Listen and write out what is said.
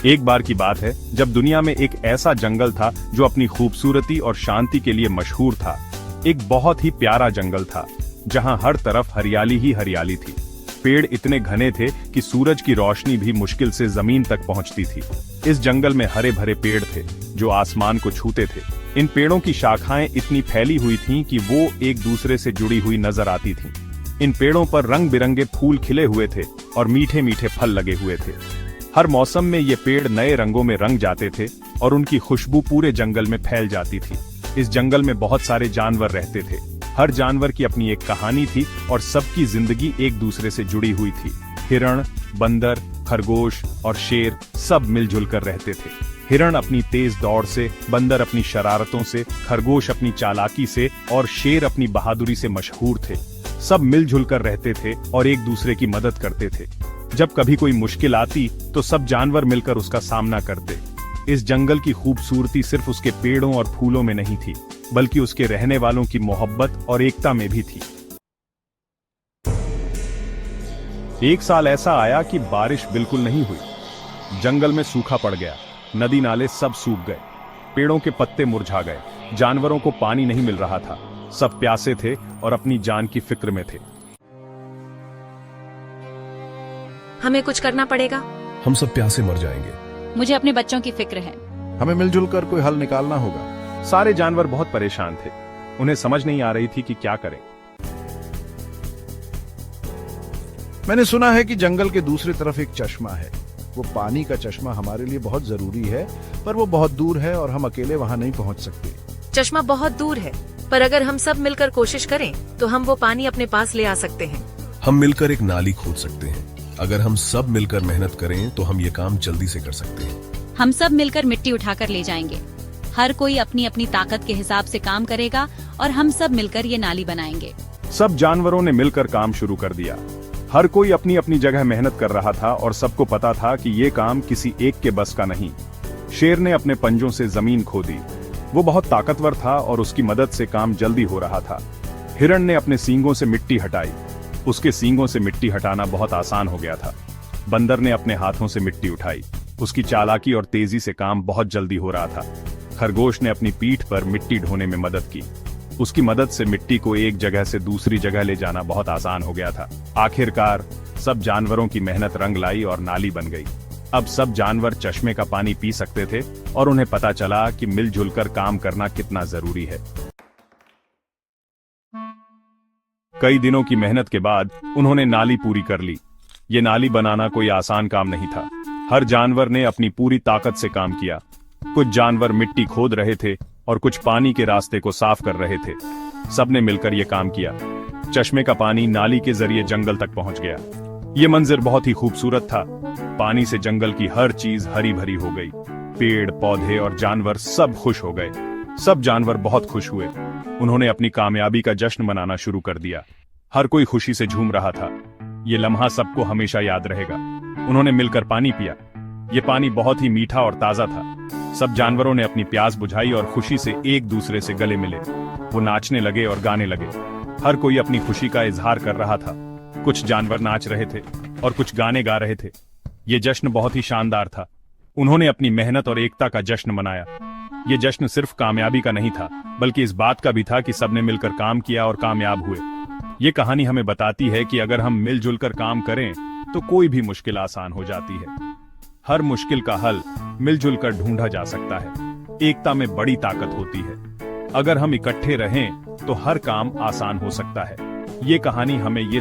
एक बार की बात है जब दुनिया में एक ऐसा जंगल था जो अपनी खूबसूरती और शांति के लिए मशहूर था। एक बहुत ही प्यारा जंगल था जहां हर तरफ हरियाली ही हरियाली थी। पेड़ इतने घने थे कि सूरज की रोशनी भी मुश्किल से जमीन तक पहुंचती थी। इस जंगल में हरे भरे पेड़ थे जो आसमान को छूते थे। इन पेड़ों की शाखाएं इतनी फैली हुई थीं कि वो एक दूसरे से जुड़ी हुई नजर आती थीं। इन पेड़ों पर रंग बिरंगे फूल खिले हुए थे और मीठे मीठे फल लगे हुए थे। हर मौसम में ये पेड़ नए रंगों में रंग जाते थे और उनकी खुशबू पूरे जंगल में फैल जाती थी। इस जंगल में बहुत सारे जानवर रहते थे। हर जानवर की अपनी एक कहानी थी और सबकी जिंदगी एक दूसरे से जुड़ी हुई थी। हिरण, बंदर, खरगोश और शेर सब मिलजुल कर रहते थे। हिरण अपनी तेज दौड़ से, बंदर अपनी शरारतों से, खरगोश अपनी चालाकी से और शेर अपनी बहादुरी से मशहूर थे। सब मिलजुल कर रहते थे और एक दूसरे की मदद करते थे। जब कभी कोई मुश्किल आती तो सब जानवर मिलकर उसका सामना करते। इस जंगल की खूबसूरती सिर्फ उसके पेड़ों और फूलों में नहीं थी, बल्कि उसके रहने वालों की मोहब्बत और एकता में भी थी। एक साल ऐसा आया कि बारिश बिल्कुल नहीं हुई। जंगल में सूखा पड़ गया, नदी नाले सब सूख गए, पेड़ों के पत्ते मुरझा गए, जानवरों को पानी नहीं मिल रहा था। सब प्यासे थे और अपनी जान की फिक्र में थे। हमें कुछ करना पड़ेगा। हम सब प्यासे मर जाएंगे। मुझे अपने बच्चों की फिक्र है। हमें मिलजुल कर कोई हल निकालना होगा। सारे जानवर बहुत परेशान थे। उन्हें समझ नहीं आ रही थी कि क्या करें। मैंने सुना है कि जंगल के दूसरी तरफ एक चश्मा है। वो पानी का चश्मा हमारे लिए बहुत जरूरी है, पर वो बहुत दूर है और हम अकेले वहां नहीं पहुंच सकते। चश्मा बहुत दूर है, पर अगर हम सब मिलकर कोशिश करें तो हम वो पानी अपने पास ले आ सकते हैं। हम मिलकर एक नाली खोद सकते हैं। अगर हम सब मिलकर मेहनत करें तो हम ये काम जल्दी से कर सकते हैं। हम सब मिलकर मिट्टी उठाकर ले जाएंगे। हर कोई अपनी अपनी ताकत के हिसाब से काम करेगा और हम सब मिलकर ये नाली बनाएंगे। सब जानवरों ने मिलकर काम शुरू कर दिया। हर कोई अपनी अपनी जगह मेहनत कर रहा था और सबको पता था कि ये काम किसी एक के बस का नहीं। शेर ने अपने पंजों से जमीन खोदी। वो बहुत ताकतवर था और उसकी मदद से काम जल्दी हो रहा था। हिरण ने अपने सींगों से मिट्टी हटाई। उसके सींगों से मिट्टी हटाना बहुत आसान हो गया था। बंदर ने अपने हाथों से मिट्टी उठाई। उसकी चालाकी और तेजी से काम बहुत जल्दी हो रहा था। खरगोश ने अपनी पीठ पर मिट्टी ढोने में मदद की। उसकी मदद से मिट्टी को एक जगह से दूसरी जगह ले जाना बहुत आसान हो गया था। आखिरकार सब जानवरों की मेहनत रंग लाई और नाली बन गई। अब सब जानवर चश्मे का पानी पी सकते थे और उन्हें पता चला कि मिलजुल कर काम करना कितना जरूरी है। कई दिनों की मेहनत के बाद उन्होंने नाली पूरी कर ली। ये नाली बनाना कोई आसान काम नहीं था। हर जानवर ने अपनी पूरी ताकत से काम किया। कुछ जानवर मिट्टी खोद रहे थे और कुछ पानी के रास्ते को साफ कर रहे थे। सबने मिलकर यह काम किया। चश्मे का पानी नाली के जरिए जंगल तक पहुंच गया। ये मंजर बहुत ही खूबसूरत था। पानी से जंगल की हर चीज हरी भरी हो गई। पेड़, पौधे और जानवर सब खुश हो गए। सब जानवर बहुत खुश हुए। उन्होंने अपनी कामयाबी का जश्न मनाना शुरू कर दिया। हर कोई खुशी से झूम रहा था। ये लम्हा सबको हमेशा याद रहेगा। उन्होंने मिलकर पानी पिया। ये पानी बहुत ही मीठा और ताजा था। सब जानवरों ने अपनी प्यास बुझाई और खुशी से एक दूसरे से गले मिले। वो नाचने लगे और गाने लगे। हर कोई अपनी खुशी का इजहार कर रहा था। कुछ जानवर नाच रहे थे और कुछ गाने गा रहे थे। ये जश्न बहुत ही शानदार था। उन्होंने अपनी मेहनत और एकता का जश्न मनाया। ये जश्न सिर्फ कामयाबी का नहीं था, बल्कि इस बात का भी था कि सबने मिलकर काम किया और कामयाब हुए। ये कहानी हमें बताती है कि अगर हम मिलजुल कर काम करें तो कोई भी मुश्किल आसान हो जाती है। हर मुश्किल का हल मिलजुल कर ढूंढा जा सकता है। एकता में बड़ी ताकत होती है। अगर हम इकट्ठे रहें तो हर काम आसान हो सकता है। ये कहानी हमें ये